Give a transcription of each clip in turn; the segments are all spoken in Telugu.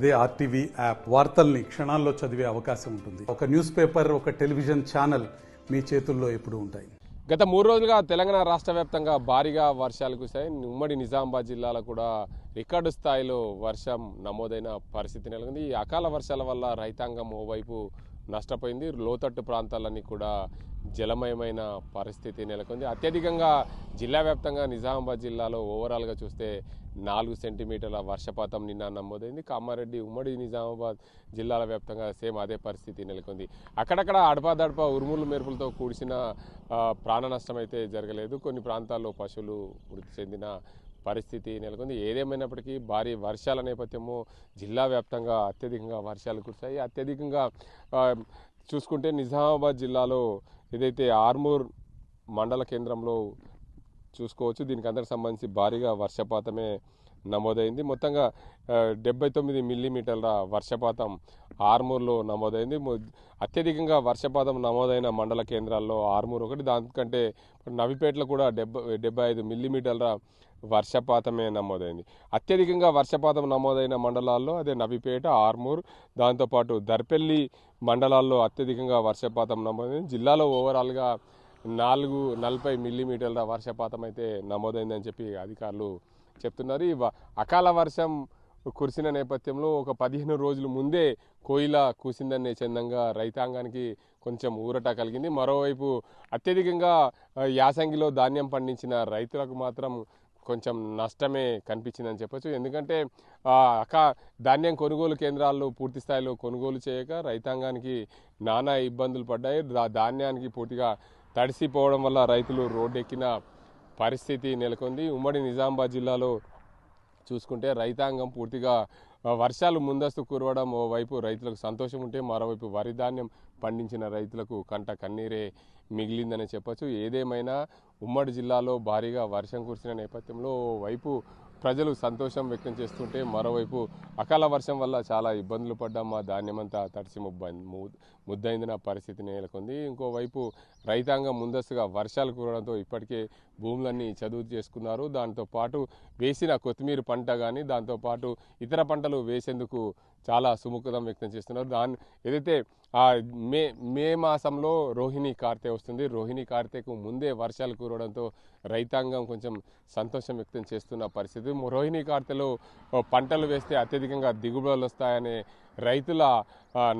ఇదే ఆర్టీవీ యాప్ వార్తల్ని క్షణాల్లో చదివే అవకాశం ఉంటుంది. ఒక న్యూస్ పేపర్, ఒక టెలివిజన్ ఛానల్ మీ చేతుల్లో ఎప్పుడూ ఉంటాయి. గత 3 రోజులుగా తెలంగాణ రాష్ట్ర వ్యాప్తంగా భారీగా వర్షాలు కురిశాయి. ఉమ్మడి నిజామాబాద్ జిల్లాలో కూడా రికార్డు స్థాయిలో వర్షం నమోదైన పరిస్థితి నెలకొంది. ఈ అకాల వర్షాల వల్ల రైతాంగం ఓవైపు నష్టపోయింది. లోతట్టు ప్రాంతాలన్నీ కూడా జలమయమైన పరిస్థితి నెలకొంది. అత్యధికంగా జిల్లా వ్యాప్తంగా నిజామాబాద్ జిల్లాలో ఓవరాల్గా చూస్తే 4 సెంటీమీటర్ల వర్షపాతం నిన్న నమోదైంది. కామారెడ్డి ఉమ్మడి నిజామాబాద్ జిల్లాల వ్యాప్తంగా సేమ్ అదే పరిస్థితి నెలకొంది. అక్కడక్కడ అడపాదడప ఉరుములు మెరుపులతో కూడిసిన ప్రాణ నష్టం అయితే జరగలేదు. కొన్ని ప్రాంతాల్లో పశువులు మృతి చెందిన పరిస్థితి నెలకొంది. ఏదేమైనప్పటికీ భారీ వర్షాల నేపథ్యము జిల్లా వ్యాప్తంగా అత్యధికంగా వర్షాలు కురిశాయి. అత్యధికంగా చూసుకుంటే నిజామాబాద్ జిల్లాలో ఏదైతే ఆర్మూర్ మండల కేంద్రంలో చూసుకోవచ్చు. దీనికి అందరికి సంబంధించి భారీగా వర్షపాతమే నమోదైంది. మొత్తంగా 79 మిల్లీమీటర్ల వర్షపాతం ఆర్మూర్లో నమోదైంది. అత్యధికంగా వర్షపాతం నమోదైన మండల కేంద్రాల్లో ఆర్మూర్ ఒకటి. దానికంటే నవిపేటలో కూడా 75 మిల్లీమీటర్ల వర్షపాతమే నమోదైంది. అత్యధికంగా వర్షపాతం నమోదైన మండలాల్లో అదే నవిపేట, ఆర్మూర్, దాంతోపాటు దర్పల్లి మండలాల్లో అత్యధికంగా వర్షపాతం నమోదైంది. జిల్లాలో ఓవరాల్గా 40 మిల్లీమీటర్ల వర్షపాతం అయితే నమోదైందని చెప్పి అధికారులు చెప్తున్నారు. ఈ అకాల వర్షం కురిసిన నేపథ్యంలో ఒక 15 రోజుల ముందే కోయిల కూసిందనే చందంగా రైతాంగానికి కొంచెం ఊరట కలిగింది. మరోవైపు అత్యధికంగా యాసంగిలో ధాన్యం పండించిన రైతులకు మాత్రం కొంచెం నష్టమే కనిపించిందని చెప్పొచ్చు. ఎందుకంటే ధాన్యం కొనుగోలు కేంద్రాల్లో పూర్తి స్థాయిలో కొనుగోలు చేయక రైతాంగానికి నానా ఇబ్బందులు పడ్డాయి. ధాన్యానికి పూర్తిగా తడిసిపోవడం వల్ల రైతులు రోడ్డెక్కిన పరిస్థితి నెలకొంది. ఉమ్మడి నిజామాబాద్ జిల్లాలో చూసుకుంటే రైతాంగం పూర్తిగా వర్షాలు ముందస్తు కురవడం ఓవైపు రైతులకు సంతోషం ఉంటే మరోవైపు వరి ధాన్యం పండించిన రైతులకు కంట కన్నీరే మిగిలిందని చెప్పొచ్చు. ఏదేమైనా ఉమ్మడి జిల్లాలో భారీగా వర్షం కురిసిన నేపథ్యంలో ఓవైపు ప్రజలు సంతోషం వ్యక్తం చేస్తుంటే మరోవైపు అకాల వర్షం వల్ల చాలా ఇబ్బందులు పడ్డాం, మా ధాన్యమంతా తడిసి ముద్దైందిన పరిస్థితి నెలకొంది. ఇంకోవైపు రైతాంగం ముందస్తుగా వర్షాలు కురవడంతో ఇప్పటికే భూములన్నీ చదువు చేసుకున్నారు. దాంతోపాటు వేసిన కొత్తిమీర పంట కానీ దాంతోపాటు ఇతర పంటలు వేసేందుకు చాలా సుముఖతం వ్యక్తం చేస్తున్నారు. ఏదైతే మే మాసంలో రోహిణి కార్తె వస్తుంది. రోహిణి కార్తెకు ముందే వర్షాలు కురవడంతో రైతాంగం కొంచెం సంతోషం వ్యక్తం చేస్తున్న పరిస్థితి. రోహిణి కార్తెలో పంటలు వేస్తే అత్యధికంగా దిగుబడులు వస్తాయనే రైతుల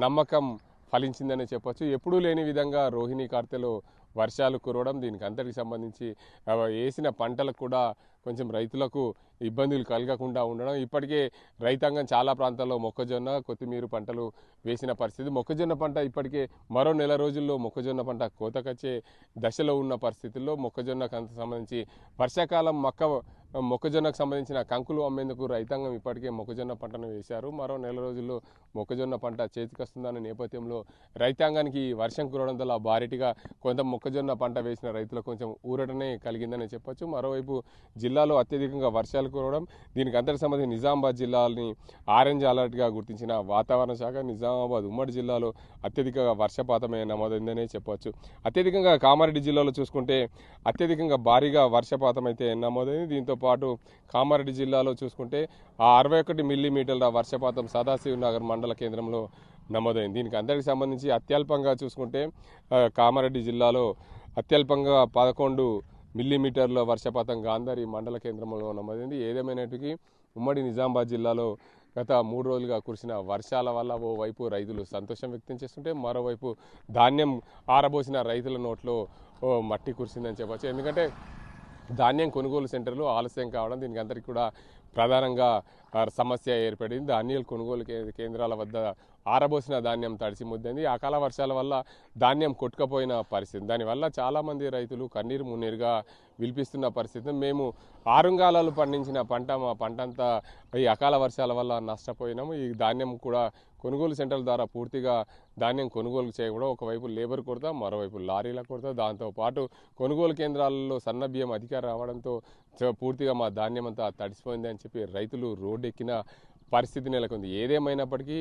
నమ్మకం ఫలించిందని చెప్పొచ్చు. ఎప్పుడూ లేని విధంగా రోహిణి కార్తెలో వర్షాలు కురవడం, దీనికి అంతటికి సంబంధించి వేసిన పంటలకు కూడా కొంచెం రైతులకు ఇబ్బందులు కలగకుండా ఉండడం. ఇప్పటికే రైతాంగం చాలా ప్రాంతాల్లో మొక్కజొన్న, కొత్తిమీర పంటలు వేసిన పరిస్థితి. మొక్కజొన్న పంట ఇప్పటికే మరో నెల రోజుల్లో మొక్కజొన్న పంట కోతకొచ్చే దశలో ఉన్న పరిస్థితుల్లో మొక్కజొన్నకు సంబంధించి వర్షాకాలం మొక్కజొన్నకు సంబంధించిన కంకులు అమ్మేందుకు రైతాంగం ఇప్పటికే మొక్కజొన్న పంటను వేశారు. మరో నెల రోజుల్లో మొక్కజొన్న పంట చేతికొస్తుందన్న నేపథ్యంలో రైతాంగానికి వర్షం కురవడం వల్ల భారీగా కొంత మొక్కజొన్న పంట వేసిన రైతులకు కొంచెం ఊరటనే కలిగిందని చెప్పొచ్చు. మరోవైపు జిల్లాలో అత్యధికంగా వర్షాలు కురవడం, దీనికి అంతటి సంబంధించి నిజామాబాద్ జిల్లాని ఆరెంజ్ అలర్ట్గా గుర్తించిన వాతావరణ శాఖ నిజామాబాద్ ఉమ్మడి జిల్లాలో అత్యధికంగా వర్షపాతమే నమోదైందనే చెప్పవచ్చు. అత్యధికంగా కామారెడ్డి జిల్లాలో చూసుకుంటే అత్యధికంగా భారీగా వర్షపాతం అయితే నమోదైంది. దీంతో పాటు కామారెడ్డి జిల్లాలో చూసుకుంటే 61 మిల్లీమీటర్ల వర్షపాతం సదాశివ్ నగర్ మండల కేంద్రంలో నమోదైంది. దీనికి అందరికి సంబంధించి అత్యల్పంగా చూసుకుంటే కామారెడ్డి జిల్లాలో అత్యల్పంగా 11 మిల్లీమీటర్ల వర్షపాతం గాంధారి మండల కేంద్రంలో నమోదైంది. ఏదేమైనప్పటికీ ఉమ్మడి నిజామాబాద్ జిల్లాలో గత 3 రోజులుగా కురిసిన వర్షాల వల్ల ఓవైపు రైతులు సంతోషం వ్యక్తం చేస్తుంటే మరోవైపు ధాన్యం ఆరబోసిన రైతుల నోట్లో మట్టి కురిసిందని చెప్పచ్చు. ఎందుకంటే ధాన్యం కొనుగోలు సెంటర్లు ఆలస్యం కావడం, దీనికి అందరికీ కూడా ప్రధానంగా సమస్య ఏర్పడింది. ధాన్యాల కొనుగోలు కేంద్రాల వద్ద ఆరబోసిన ధాన్యం తడిసి ముద్దంది. అకాల వర్షాల వల్ల ధాన్యం కొట్టుకపోయిన పరిస్థితి. దానివల్ల చాలామంది రైతులు కన్నీరు మున్నీరుగా విలిపిస్తున్న పరిస్థితి. మేము ఆరుంగాలాలు పండించిన మా పంట అంతా ఈ అకాల వర్షాల వల్ల నష్టపోయినాము. ఈ ధాన్యం కూడా కొనుగోలు సెంటర్ల ద్వారా పూర్తిగా ధాన్యం కొనుగోలు చేయకూడదు. ఒకవైపు లేబర్ కొరత, మరోవైపు లారీల కొరత, దాంతోపాటు కొనుగోలు కేంద్రాలలో సన్న బియ్యం అధికారం రావడంతో పూర్తిగా మా ధాన్యం అంతా తడిసిపోయింది అని చెప్పి రైతులు రోడ్డెక్కిన పరిస్థితి నెలకొంది. ఏదేమైనప్పటికీ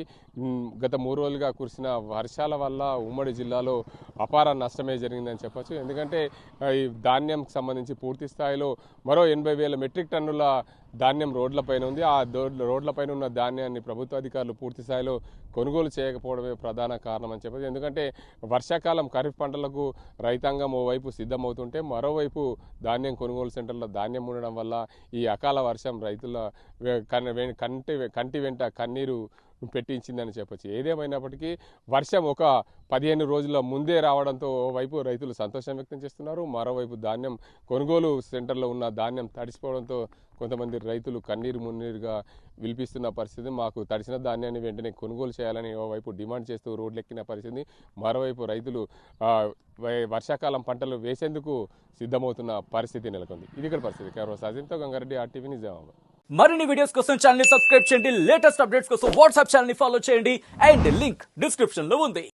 గత 3 రోజులుగా కురిసిన వర్షాల వల్ల ఉమ్మడి జిల్లాలో అపార నష్టమే జరిగిందని చెప్పొచ్చు. ఎందుకంటే ఈ ధాన్యంకి సంబంధించి పూర్తి స్థాయిలో మరో 80,000 మెట్రిక్ టన్నుల ధాన్యం రోడ్లపైన ఉంది. ఆ రోడ్లపైన ఉన్న ధాన్యాన్ని ప్రభుత్వ అధికారులు పూర్తి స్థాయిలో కొనుగోలు చేయకపోవడమే ప్రధాన కారణం అని చెప్పచ్చు. ఎందుకంటే వర్షాకాలం ఖరీఫ్ పంటలకు రైతాంగం ఓవైపు సిద్ధమవుతుంటే మరోవైపు ధాన్యం కొనుగోలు సెంటర్లో ధాన్యం ఉండడం వల్ల ఈ అకాల వర్షం రైతుల కంటి వెంట కన్నీరు పెట్టించిందని చెప్పొచ్చు. ఏదేమైనప్పటికీ వర్షం ఒక 15 రోజుల ముందే రావడంతో ఓవైపు రైతులు సంతోషం వ్యక్తం చేస్తున్నారు. మరోవైపు ధాన్యం కొనుగోలు సెంటర్లో ఉన్న ధాన్యం తడిసిపోవడంతో కొంతమంది రైతులు కన్నీరు మున్నీరుగా విలిపిస్తున్న పరిస్థితి. మాకు తడిసిన ధాన్యాన్ని వెంటనే కొనుగోలు చేయాలని ఓవైపు డిమాండ్ చేస్తూ రోడ్లెక్కిన పరిస్థితి. మరోవైపు రైతులు వర్షాకాలం పంటలు వేసేందుకు సిద్ధమవుతున్న పరిస్థితి నెలకొంది. ఇది ఇక్కడ పరిస్థితి. కేవలం సాజింతో గంగారెడ్డి, RTV నిజామాబాద్. మరిన్ని వీడియోస్ కోసం ఛానల్ ని సబ్స్క్రైబ్ చేయండి. లేటెస్ట్ అప్డేట్స్ కోసం వాట్సాప్ ఛానల్ ని ఫాలో చేయండి. అండ్ లింక్ డిస్క్రిప్షన్ లో ఉంది.